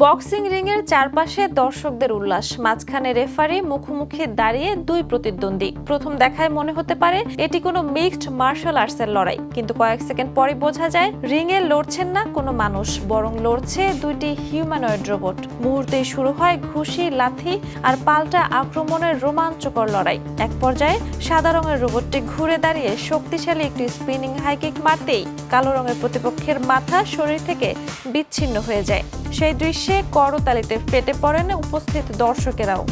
Boxing রিংয়ের চারপাশে দর্শকদের উল্লাস, মাঝখানে রেফারি, মুখোমুখি দাঁড়িয়ে দুই প্রতিদ্বন্দ্বী। প্রথম দেখায় মনে হতে পারে এটি কোনো মিক্সড মার্শাল আর্টসের লড়াই, কিন্তু কয়েক সেকেন্ড পরে বোঝা যায় রিংয়ে লড়ছেন না কোনো মানুষ, বরং লড়ছে দুইটি হিউম্যানয়েড রোবট। মুহূর্তেই শুরু হয় ঘুষি, লাথি আর পাল্টা আক্রমণের রোমাঞ্চকর লড়াই। এক পর্যায়ে সাদা রঙের রোবটটি ঘুরে দাঁড়িয়ে শক্তিশালী একটি স্পিনিং হাইকিক মারতেই কালো রঙের প্রতিপক্ষের মাথা শরীর থেকে বিচ্ছিন্ন হয়ে যায়। সেই দৃশ্যে করতালিতে ফেটে পড়েন উপস্থিত দর্শকেরাও।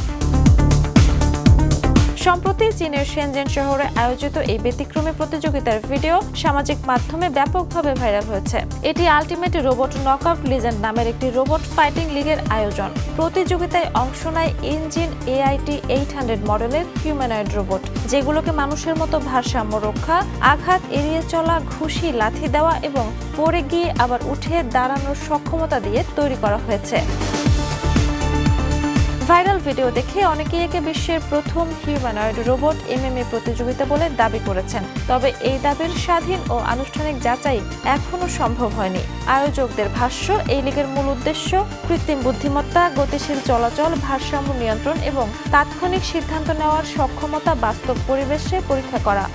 সম্প্রতি চীনের শেনজেন শহরে আয়োজিত এই ব্যতিক্রমী প্রতিযোগিতার ভিডিও সামাজিক মাধ্যমে ব্যাপকভাবে ভাইরাল হয়েছে। এটি আলটিমেট রোবট নকআউট লিজেন্ড নামের একটি রোবট ফাইটিং লিগের আয়োজন। প্রতিযোগিতায় অংশ নেয় ইঞ্জিন AIT 800 মডেলের হিউম্যানয়েড রোবট, যেগুলোকে মানুষের মতো ভারসাম্য রক্ষা, আঘাত এড়িয়ে চলা, ঘুষি, লাথি দেওয়া এবং পড়ে গিয়ে আবার উঠে দাঁড়ানোর সক্ষমতা দিয়ে তৈরি করা হয়েছে। ভাইরাল ভিডিও দেখে অনেকেই একে বিশ্বের প্রথম হিউম্যানয়েড রোবট MMA প্রতিযোগিতা বলে দাবি করেছেন। তবে এই দাবির স্বাধীন ও আনুষ্ঠানিক যাচাই এখনো সম্ভব হয়নি। আয়োজকদের ভাষ্য, এই লিগের মূল উদ্দেশ্য কৃত্রিম বুদ্ধিমত্তা, গতিশীল চলাচল, ভারসাম্য নিয়ন্ত্রণ এবং তাৎক্ষণিক সিদ্ধান্ত নেওয়ার সক্ষমতা বাস্তব পরিবেশে পরীক্ষা করা।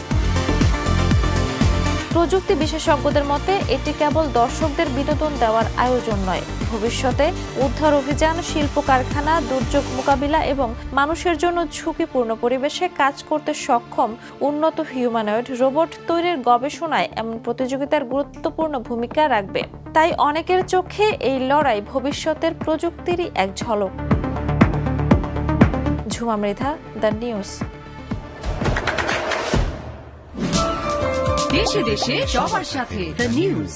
প্রযুক্তি বিশেষজ্ঞদের মতে এটি কেবল দর্শকদের বিনোদন দেওয়ার আয়োজন নয়, ভবিষ্যতে উদ্ধার অভিযান, শিল্প কারখানা, দুর্যোগ মোকাবিলা এবং মানুষের জন্য ঝুঁকিপূর্ণ পরিবেশে কাজ করতে সক্ষম উন্নত হিউম্যানয়েড রোবট তৈরির গবেষণায় এমন প্রতিযোগিতার গুরুত্বপূর্ণ ভূমিকা রাখবে। তাই অনেকের চোখে এই লড়াই ভবিষ্যতের প্রযুক্তিরই এক ঝলক। Jhuma Mridha, the news. দেশে দেশে সবার সাথে দ্য নিউজ।